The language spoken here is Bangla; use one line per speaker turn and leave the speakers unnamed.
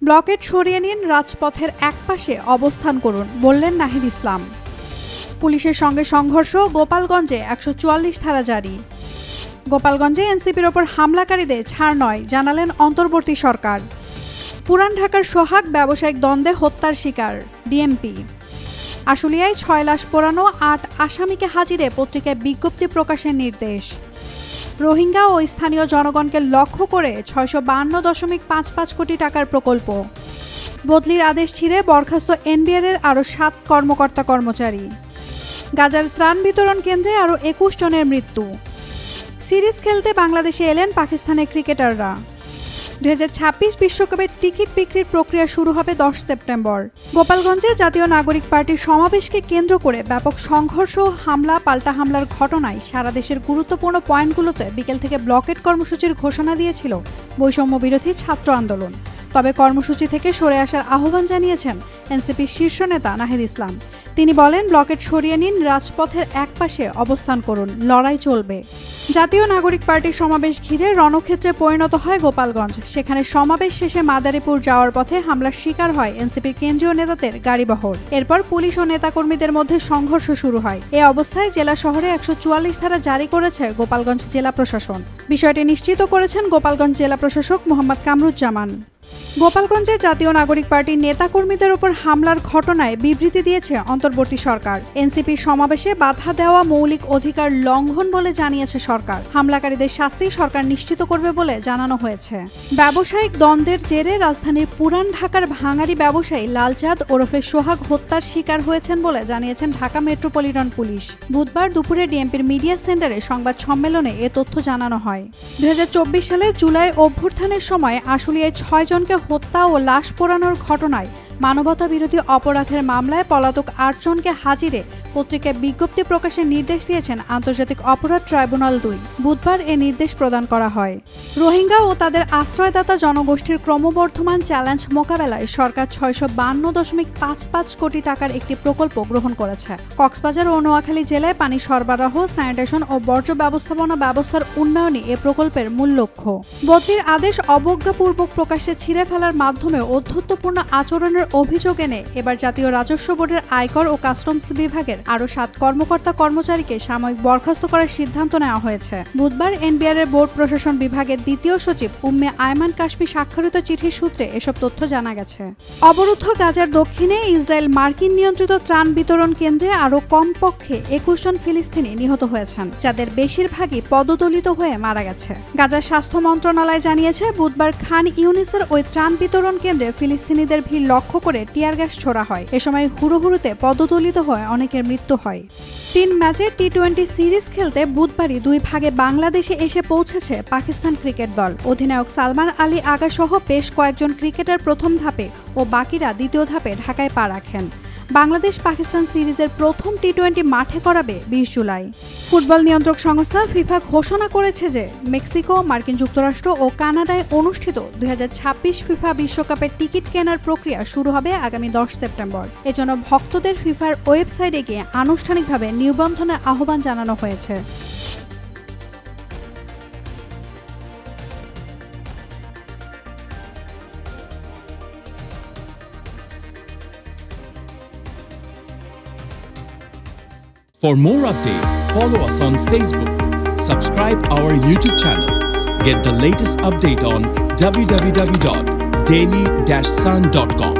ব্লকেট সরিয়ে নিন, রাজপথের একপাশে অবস্থান করুন, বললেন নাহিদ ইসলাম। পুলিশের সঙ্গে সংঘর্ষ, গোপালগঞ্জে ১৪৪ ধারা জারি। গোপালগঞ্জে এনসিপির ওপর হামলাকারীদের ছাড় নয়, জানালেন অন্তর্বর্তী সরকার। পুরান ঢাকার সোহাগ ব্যবসায়িক দ্বন্দ্বে হত্যার শিকার, ডিএমপি। আশুলিয়ায় ৬ লাশ পোড়ানো, ৮ আসামিকে হাজিরে পত্রিকায় বিজ্ঞপ্তি প্রকাশের নির্দেশ। রোহিঙ্গা ও স্থানীয় জনগণকে লক্ষ্য করে ৬৫২.৫৫ কোটি টাকার প্রকল্প। বদলির আদেশ ছিঁড়ে বরখাস্ত এনবিআরের আরও ৭ কর্মকর্তা কর্মচারী। গাজার ত্রাণ বিতরণ কেন্দ্রে আরও ২১ জনের মৃত্যু। সিরিজ খেলতে বাংলাদেশে এলেন পাকিস্তানের ক্রিকেটাররা। ২০২৬ বিশ্বকাপের টিকিট বিক্রির প্রক্রিয়া শুরু হবে ১০ সেপ্টেম্বর। গোপালগঞ্জে জাতীয় নাগরিক পার্টির সমাবেশকে কেন্দ্র করে ব্যাপক সংঘর্ষ, হামলা, পাল্টা হামলার ঘটনায় সারা দেশের গুরুত্বপূর্ণ পয়েন্টগুলোতে বিকেল থেকে ব্লকেট কর্মসূচির ঘোষণা দিয়েছিল বৈষম্য বিরোধী ছাত্র আন্দোলন। তবে কর্মসূচি থেকে সরে আসার আহ্বান জানিয়েছেন এনসিপির শীর্ষ নেতা নাহিদ ইসলাম। তিনি বলেন, ব্লকেট সরিয়ে নিন, রাজপথের একপাশে অবস্থান করুন, লড়াই চলবে। জাতীয় নাগরিক পার্টির সমাবেশ ঘিরে রণক্ষেত্রে পরিণত হয় গোপালগঞ্জ। সেখানে সমাবেশ শেষে মাদারীপুর যাওয়ার পথে হামলার শিকার হয় এনসিপির কেন্দ্রীয় নেতাদের গাড়িবহর। এরপর পুলিশ ও নেতাকর্মীদের মধ্যে সংঘর্ষ শুরু হয়। এ অবস্থায় জেলা শহরে ১৪৪ ধারা জারি করেছে গোপালগঞ্জ জেলা প্রশাসন। বিষয়টি নিশ্চিত করেছেন গোপালগঞ্জ জেলা প্রশাসক মোহাম্মদ কামরুজ্জামান। গোপালগঞ্জে জাতীয় নাগরিক পার্টির নেতাকর্মীদের ওপর হামলার ঘটনায় বিবৃতি দিয়েছে অন্তর্বর্তী সরকার। এনসিপির সমাবেশে বাধা দেওয়া মৌলিক অধিকার লঙ্ঘন বলে জানিয়েছে সরকার। হামলাকারীদের শাস্তি সরকার নিশ্চিত করবে বলে জানানো হয়েছে। ব্যবসায়িক দ্বন্দ্বের জেরে রাজধানীর পুরান ঢাকার ভাঙারি ব্যবসায়ী লালচাঁদ ওরফে সোহাগ হত্যার শিকার হয়েছেন বলে জানিয়েছেন ঢাকা মেট্রোপলিটন পুলিশ। বুধবার দুপুরে ডিএমপির মিডিয়া সেন্টারে সংবাদ সম্মেলনে এ তথ্য জানানো হয়। ২০২৪ সালে জুলাই অভ্যুত্থানের সময় আশুলিয়ায় ৬ জনকে হত্যা ও লাশ পোড়ানোর ঘটনায় মানবতা বিরোধী অপরাধের মামলায় পলাতক ৮ জনকে হাজিরে পত্রিকায় বিজ্ঞপ্তি প্রকাশের নির্দেশ দিয়েছেন আন্তর্জাতিক অপরাধ ট্রাইব্যুনাল ২। বুধবার এ নির্দেশ প্রদান করা হয়। রোহিঙ্গা ও তাদের আশ্রয়দাতা জনগোষ্ঠীর ক্রমবর্ধমান চ্যালেঞ্জ মোকাবেলায় সরকার ৬৫২.৫৫ কোটি টাকার একটি প্রকল্প গ্রহণ করেছে। কক্সবাজার ও নোয়াখালী জেলায় পানি সরবরাহ, স্যানিটেশন ও বর্জ্য ব্যবস্থাপনা ব্যবস্থার উন্নয়নই এ প্রকল্পের মূল লক্ষ্য। বদলির আদেশ অবজ্ঞাপূর্বক প্রকাশ্যে ছিঁড়ে ফেলার মাধ্যমে অধ্যত্বপূর্ণ আচরণের অভিযোগ এনে এবার জাতীয় রাজস্ব বোর্ডের আয়কর ও কাস্টমস বিভাগের আরও ৭ কর্মকর্তা কর্মচারীকে সাময়িক বরখাস্ত করার সিদ্ধান্ত নেওয়া হয়েছে। বুধবার এনবিআরের বোর্ড প্রশাসন বিভাগের দ্বিতীয় সচিব উম্মে আয়মান কাশফি স্বাক্ষরিত চিঠির সূত্রে এসব তথ্য জানা গেছে। অবরুদ্ধ গাজার দক্ষিণে ইসরায়েল মার্কিন নিয়ন্ত্রিত ত্রাণ বিতরণ কেন্দ্রে আরও কমপক্ষে ২১ জন ফিলিস্তিনি নিহত হয়েছেন, যাদের বেশিরভাগই পদদলিত হয়ে মারা গেছে। গাজার স্বাস্থ্য মন্ত্রণালয় জানিয়েছে, বুধবার খান ইউনিসের ওই ত্রাণ বিতরণ কেন্দ্রে ফিলিস্তিনিদের ভিড় লক্ষ্য করে টিয়ার গ্যাস ছোড়া হয়। এ সময় হুড়োহুড়িতে পদদলিত হয়ে অনেকের মৃত্যু হয়। ৩ ম্যাচের টি-২০ সিরিজ খেলতে বুধবারই ২ ভাগে বাংলাদেশে এসে পৌঁছেছে পাকিস্তান ক্রিকেট দল। অধিনায়ক সালমান আলী আগা সহ বেশ কয়েকজন ক্রিকেটার প্রথম ধাপে ও বাকিরা দ্বিতীয় ধাপে ঢাকায় পা রাখেন। বাংলাদেশ পাকিস্তান সিরিজের প্রথম টি-২০ মাঠে করাবে ২০ জুলাই। ফুটবল নিয়ন্ত্রক সংস্থা ফিফা ঘোষণা করেছে যে মেক্সিকো, মার্কিন যুক্তরাষ্ট্র ও কানাডায় অনুষ্ঠিত ২০২৬ ফিফা বিশ্বকাপের টিকিট কেনার প্রক্রিয়া শুরু হবে আগামী ১০ সেপ্টেম্বর। এজন্য ভক্তদের ফিফার ওয়েবসাইটে গিয়ে আনুষ্ঠানিকভাবে নিবন্ধনের আহ্বান জানানো হয়েছে।
For more updates, follow us on Facebook, subscribe our YouTube channel, get the latest update on www.daily-sun.com.